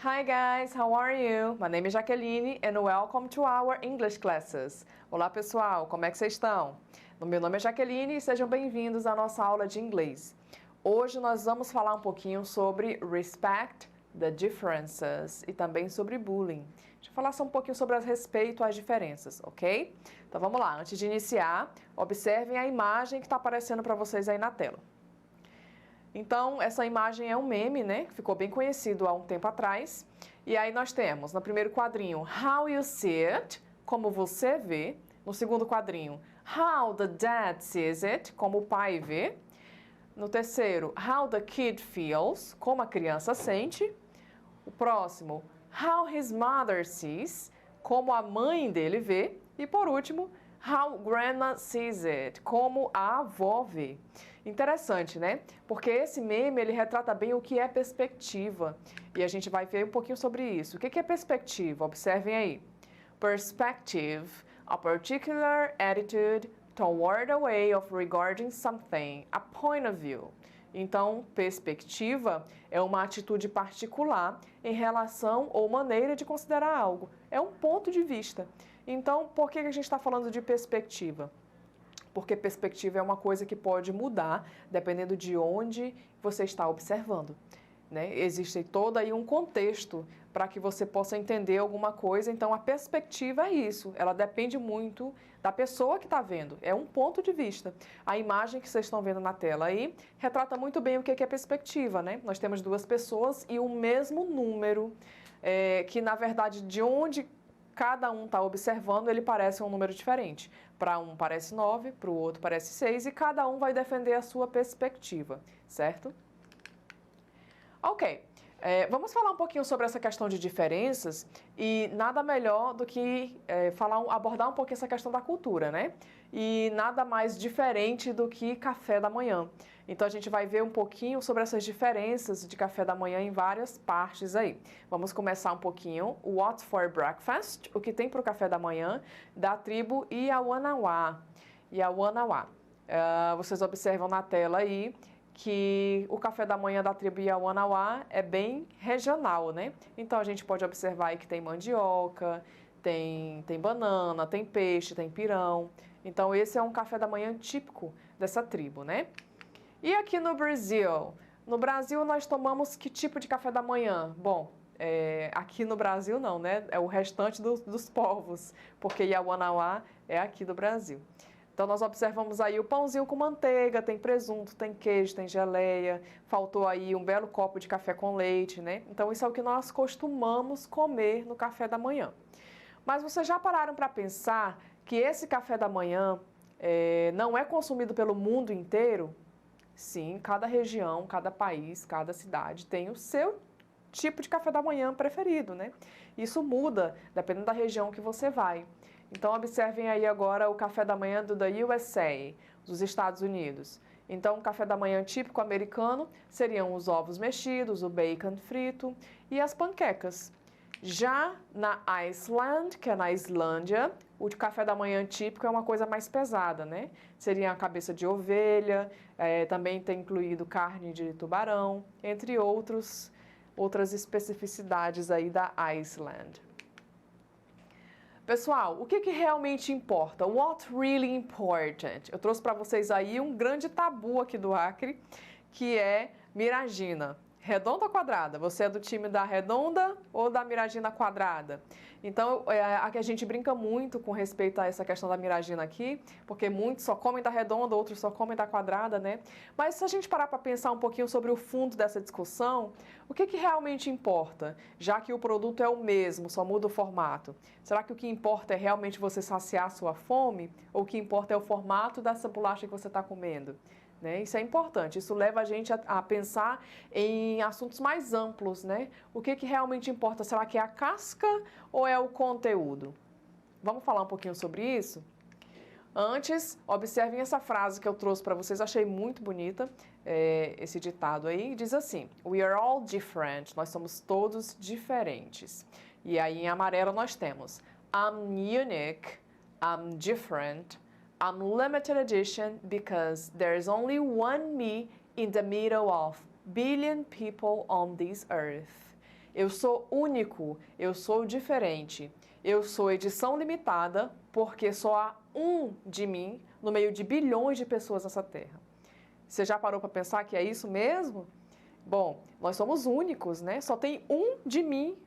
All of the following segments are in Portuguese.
Hi guys, how are you? My name is Jaqueline and welcome to our English classes. Olá pessoal, como é que vocês estão? Meu nome é Jaqueline e sejam bem-vindos à nossa aula de inglês. Hoje nós vamos falar um pouquinho sobre respect the differences e também sobre bullying. Deixa eu falar só um pouquinho sobre a respeito às diferenças, ok? Então vamos lá, antes de iniciar, observem a imagem que está aparecendo para vocês aí na tela. Então, essa imagem é um meme, né? Que ficou bem conhecido há um tempo atrás. E aí nós temos, no primeiro quadrinho, How you see it, como você vê. No segundo quadrinho, How the dad sees it, como o pai vê. No terceiro, How the kid feels, como a criança sente. O próximo, How his mother sees, como a mãe dele vê. E por último, How grandma sees it, como a avó vê. Interessante, né? Porque esse meme, ele retrata bem o que é perspectiva. E a gente vai ver um pouquinho sobre isso. O que é perspectiva? Observem aí. Perspective, a particular attitude toward a way of regarding something, a point of view. Então, perspectiva é uma atitude particular em relação ou maneira de considerar algo. É um ponto de vista. Então, por que a gente está falando de perspectiva? Porque perspectiva é uma coisa que pode mudar dependendo de onde você está observando. Né? Existe todo aí um contexto para que você possa entender alguma coisa. Então, a perspectiva é isso. Ela depende muito da pessoa que está vendo. É um ponto de vista. A imagem que vocês estão vendo na tela aí retrata muito bem o que é perspectiva. Né? Nós temos duas pessoas e o mesmo número, que na verdade de onde cada um está observando, ele parece um número diferente. Para um parece 9, para o outro parece 6 e cada um vai defender a sua perspectiva, certo? Ok, vamos falar um pouquinho sobre essa questão de diferenças e nada melhor do que abordar um pouquinho essa questão da cultura, né? E nada mais diferente do que café da manhã. Então a gente vai ver um pouquinho sobre essas diferenças de café da manhã em várias partes aí. Vamos começar um pouquinho. What's for breakfast? O que tem para o café da manhã da tribo Iauanawa. Vocês observam na tela aí que o café da manhã da tribo Iauanawa é bem regional, né? Então a gente pode observar aí que tem mandioca, tem banana, tem peixe, tem pirão. Então esse é um café da manhã típico dessa tribo, né? E aqui no Brasil? No Brasil nós tomamos que tipo de café da manhã? Bom, aqui no Brasil não, né? É o restante dos povos, porque Iauanawa é aqui do Brasil. Então, nós observamos aí o pãozinho com manteiga, tem presunto, tem queijo, tem geleia, faltou aí um belo copo de café com leite, né? Então, isso é o que nós costumamos comer no café da manhã. Mas vocês já pararam para pensar que esse café da manhã não é consumido pelo mundo inteiro? Sim, cada região, cada país, cada cidade tem o seu tipo de café da manhã preferido, né? Isso muda dependendo da região que você vai. Então, observem aí agora o café da manhã da USA, dos Estados Unidos. Então, o café da manhã típico americano seriam os ovos mexidos, o bacon frito e as panquecas. Já na Iceland, que é na Islândia, o café da manhã típico é uma coisa mais pesada, né? Seria a cabeça de ovelha, também tem incluído carne de tubarão, entre outras especificidades aí da Iceland. Pessoal, o que realmente importa? What really important? Eu trouxe para vocês aí um grande tabu aqui do Acre, que é Miragina. Redonda ou quadrada? Você é do time da redonda ou da miragina quadrada? Então, aqui a gente brinca muito com respeito a essa questão da miragina aqui, porque muitos só comem da redonda, outros só comem da quadrada, né? Mas se a gente parar para pensar um pouquinho sobre o fundo dessa discussão, o que realmente importa? Já que o produto é o mesmo, só muda o formato. Será que o que importa é realmente você saciar a sua fome? Ou o que importa é o formato dessa bolacha que você está comendo? Né? Isso é importante, isso leva a gente a pensar em assuntos mais amplos, né? O que realmente importa? Será que é a casca ou é o conteúdo? Vamos falar um pouquinho sobre isso? Antes, observem essa frase que eu trouxe para vocês, achei muito bonita, esse ditado aí, diz assim: We are all different, nós somos todos diferentes. E aí em amarelo nós temos I'm unique, I'm different, I'm limited edition because there's only one me in the middle of billion people on this earth. Eu sou único, eu sou diferente. Eu sou edição limitada porque só há um de mim no meio de bilhões de pessoas nessa Terra. Você já parou para pensar que é isso mesmo? Bom, nós somos únicos, né? Só tem um de mim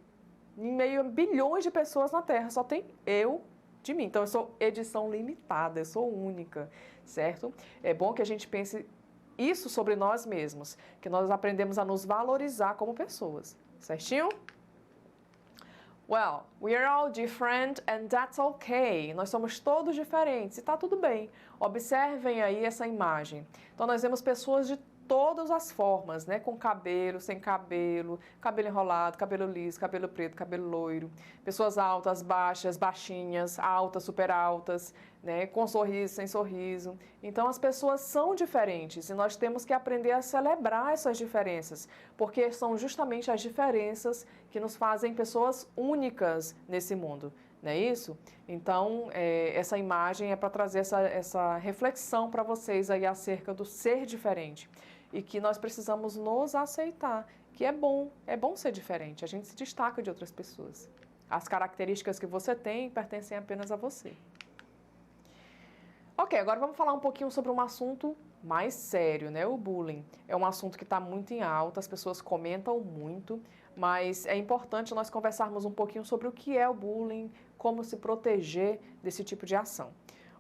em meio a bilhões de pessoas na Terra. Só tem eu de mim. Então, eu sou edição limitada, eu sou única, certo? É bom que a gente pense isso sobre nós mesmos, que nós aprendemos a nos valorizar como pessoas, certinho? Well, we are all different and that's okay. Nós somos todos diferentes e tá tudo bem. Observem aí essa imagem. Então, nós vemos pessoas de todas as formas, né? Com cabelo, sem cabelo, cabelo enrolado, cabelo liso, cabelo preto, cabelo loiro. Pessoas altas, baixas, baixinhas, altas, super altas, né? Com sorriso, sem sorriso. Então, as pessoas são diferentes e nós temos que aprender a celebrar essas diferenças, porque são justamente as diferenças que nos fazem pessoas únicas nesse mundo. Não é isso? Então, essa imagem é para trazer essa reflexão para vocês aí acerca do ser diferente. E que nós precisamos nos aceitar, que é bom ser diferente, a gente se destaca de outras pessoas. As características que você tem pertencem apenas a você. Ok, agora vamos falar um pouquinho sobre um assunto mais sério, né? O bullying. É um assunto que está muito em alta, as pessoas comentam muito, mas é importante nós conversarmos um pouquinho sobre o que é o bullying, como se proteger desse tipo de ação.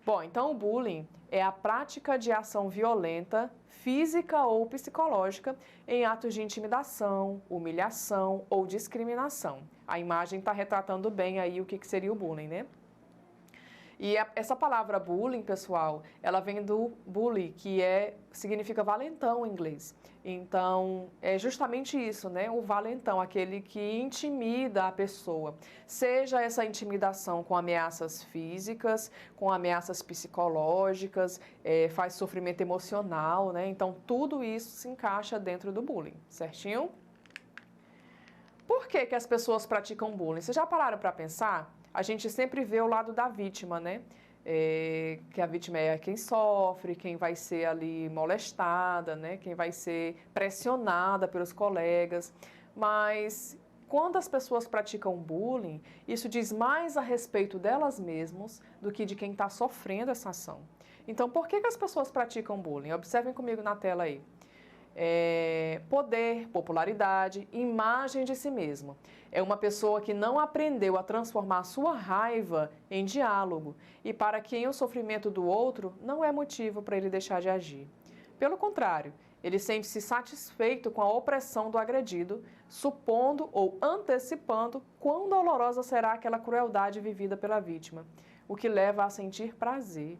Bom, então o bullying é a prática de ação violenta, física ou psicológica, em atos de intimidação, humilhação ou discriminação. A imagem está retratando bem aí o que seria o bullying, né? E essa palavra bullying, pessoal, ela vem do bully, que significa valentão em inglês. Então, é justamente isso, né? O valentão, aquele que intimida a pessoa. Seja essa intimidação com ameaças físicas, com ameaças psicológicas, faz sofrimento emocional, né? Então, tudo isso se encaixa dentro do bullying, certinho? Por que as pessoas praticam bullying? Vocês já pararam para pensar? A gente sempre vê o lado da vítima, né? Que a vítima é quem sofre, quem vai ser ali molestada, né? Quem vai ser pressionada pelos colegas. Mas quando as pessoas praticam bullying, isso diz mais a respeito delas mesmas do que de quem está sofrendo essa ação. Então, por que as pessoas praticam bullying? Observem comigo na tela aí. Poder, popularidade, imagem de si mesmo. É uma pessoa que não aprendeu a transformar a sua raiva em diálogo e para quem o sofrimento do outro não é motivo para ele deixar de agir. Pelo contrário, ele sente-se satisfeito com a opressão do agredido, supondo ou antecipando quão dolorosa será aquela crueldade vivida pela vítima, o que leva a sentir prazer.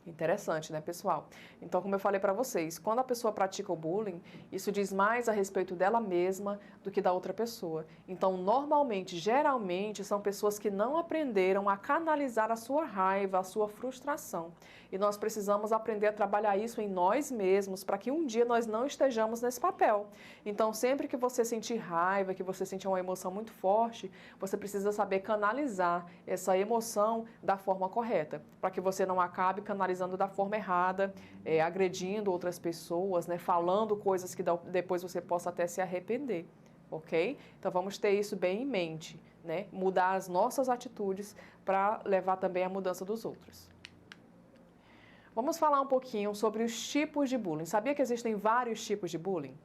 Interessante, né, pessoal? Então, como eu falei para vocês, quando a pessoa pratica o bullying, isso diz mais a respeito dela mesma do que da outra pessoa. Então, normalmente, geralmente, são pessoas que não aprenderam a canalizar a sua raiva, a sua frustração. E nós precisamos aprender a trabalhar isso em nós mesmos para que um dia nós não estejamos nesse papel. Então, sempre que você sentir raiva, que você sentir uma emoção muito forte, você precisa saber canalizar essa emoção da forma correta, para que você não acabe canalizando da forma errada, agredindo outras pessoas, né, falando coisas que depois você possa até se arrepender, ok? Então vamos ter isso bem em mente, né? Mudar as nossas atitudes para levar também à mudança dos outros. Vamos falar um pouquinho sobre os tipos de bullying. Sabia que existem vários tipos de bullying?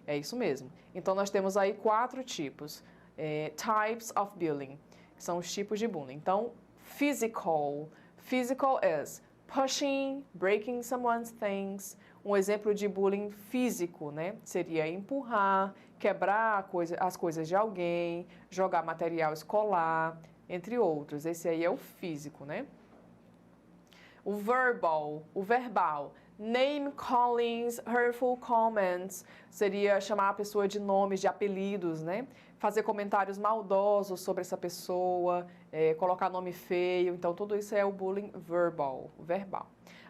É isso mesmo. Então nós temos aí 4 tipos, types of bullying, que são os tipos de bullying. Então, physical is pushing, breaking someone's things. Um exemplo de bullying físico, né? Seria empurrar, quebrar as coisas de alguém, jogar material escolar, entre outros. Esse aí é o físico, né? O verbal. Name callings, hurtful comments, seria chamar a pessoa de nomes, de apelidos, né? Fazer comentários maldosos sobre essa pessoa, colocar nome feio. Então, tudo isso é o bullying verbal.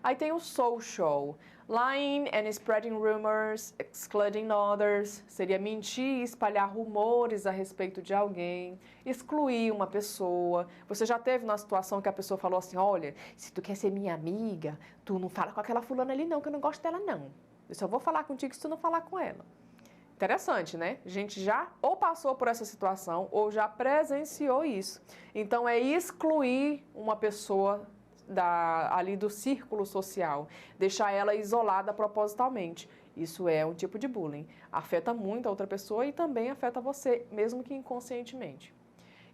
Aí tem o social. Lying and spreading rumors, excluding others. Seria mentir e espalhar rumores a respeito de alguém. Excluir uma pessoa. Você já teve uma situação que a pessoa falou assim, olha, se tu quer ser minha amiga, tu não fala com aquela fulana ali não, que eu não gosto dela não. Eu só vou falar contigo se tu não falar com ela. Interessante, né? A gente já ou passou por essa situação ou já presenciou isso. Então, é excluir uma pessoa ali do círculo social, deixar ela isolada propositalmente. Isso é um tipo de bullying. Afeta muito a outra pessoa e também afeta você, mesmo que inconscientemente.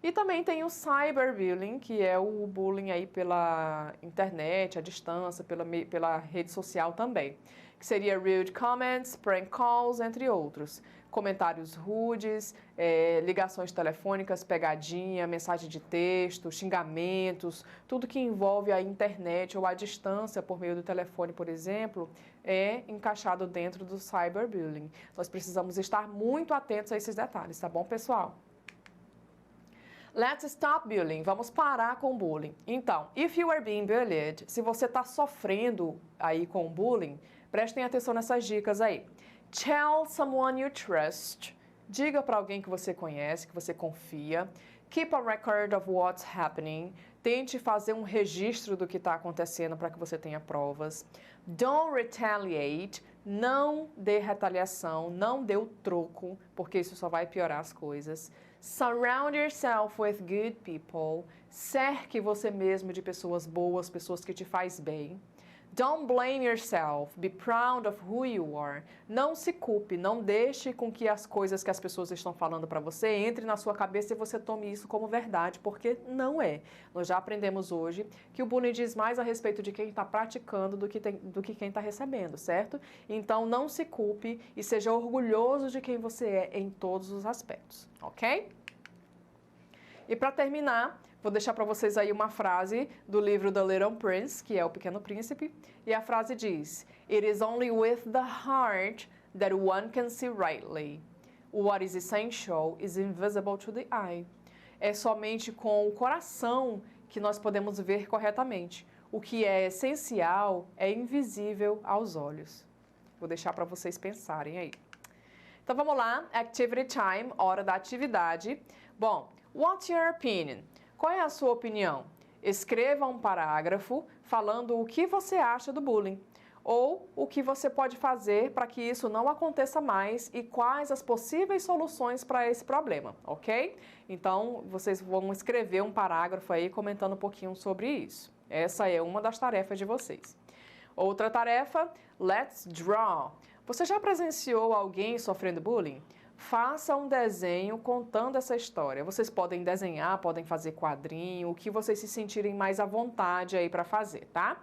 E também tem o cyberbullying, que é o bullying aí pela internet, à distância, pela rede social também, que seria rude comments, prank calls, entre outros. Comentários rudes, ligações telefônicas, pegadinha, mensagem de texto, xingamentos, tudo que envolve a internet ou a distância por meio do telefone, por exemplo, é encaixado dentro do cyberbullying. Nós precisamos estar muito atentos a esses detalhes, tá bom, pessoal? Let's stop bullying. Vamos parar com o bullying. Então, if you are being bullied, se você está sofrendo aí com bullying, prestem atenção nessas dicas aí. Tell someone you trust. Diga para alguém que você conhece, que você confia. Keep a record of what's happening. Tente fazer um registro do que está acontecendo para que você tenha provas. Don't retaliate. Não dê retaliação, não dê o troco, porque isso só vai piorar as coisas. Surround yourself with good people. Cerque você mesmo de pessoas boas, pessoas que te faz bem. Don't blame yourself. Be proud of who you are. Não se culpe, não deixe com que as coisas que as pessoas estão falando para você entre na sua cabeça e você tome isso como verdade, porque não é. Nós já aprendemos hoje que o bullying diz mais a respeito de quem está praticando do que quem está recebendo, certo? Então, não se culpe e seja orgulhoso de quem você é em todos os aspectos, ok? E para terminar, vou deixar para vocês aí uma frase do livro The Little Prince, que é O Pequeno Príncipe, e a frase diz: It is only with the heart that one can see rightly. What is essential is invisible to the eye. É somente com o coração que nós podemos ver corretamente. O que é essencial é invisível aos olhos. Vou deixar para vocês pensarem aí. Então vamos lá, activity time, hora da atividade. Bom, what's your opinion? Qual é a sua opinião? Escreva um parágrafo falando o que você acha do bullying ou o que você pode fazer para que isso não aconteça mais e quais as possíveis soluções para esse problema, ok? Então, vocês vão escrever um parágrafo aí comentando um pouquinho sobre isso. Essa é uma das tarefas de vocês. Outra tarefa, let's draw. Você já presenciou alguém sofrendo bullying? Faça um desenho contando essa história. Vocês podem desenhar, podem fazer quadrinho, o que vocês se sentirem mais à vontade aí para fazer, tá?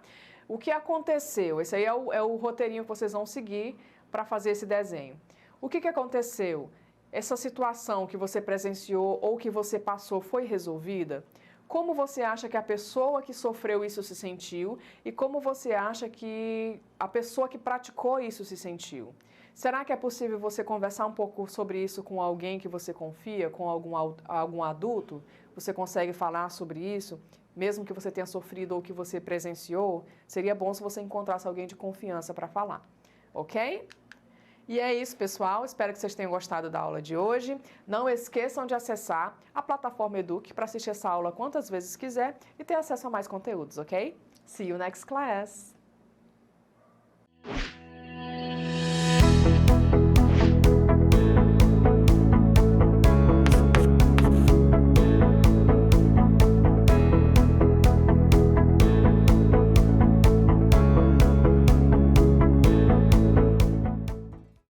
O que aconteceu? Esse aí é o roteirinho que vocês vão seguir para fazer esse desenho. O que aconteceu? Essa situação que você presenciou ou que você passou foi resolvida? Como você acha que a pessoa que sofreu isso se sentiu e como você acha que a pessoa que praticou isso se sentiu? Será que é possível você conversar um pouco sobre isso com alguém que você confia, com algum adulto? Você consegue falar sobre isso, mesmo que você tenha sofrido ou que você presenciou? Seria bom se você encontrasse alguém de confiança para falar, ok? E é isso, pessoal. Espero que vocês tenham gostado da aula de hoje. Não esqueçam de acessar a plataforma Eduque para assistir essa aula quantas vezes quiser e ter acesso a mais conteúdos, ok? See you next class!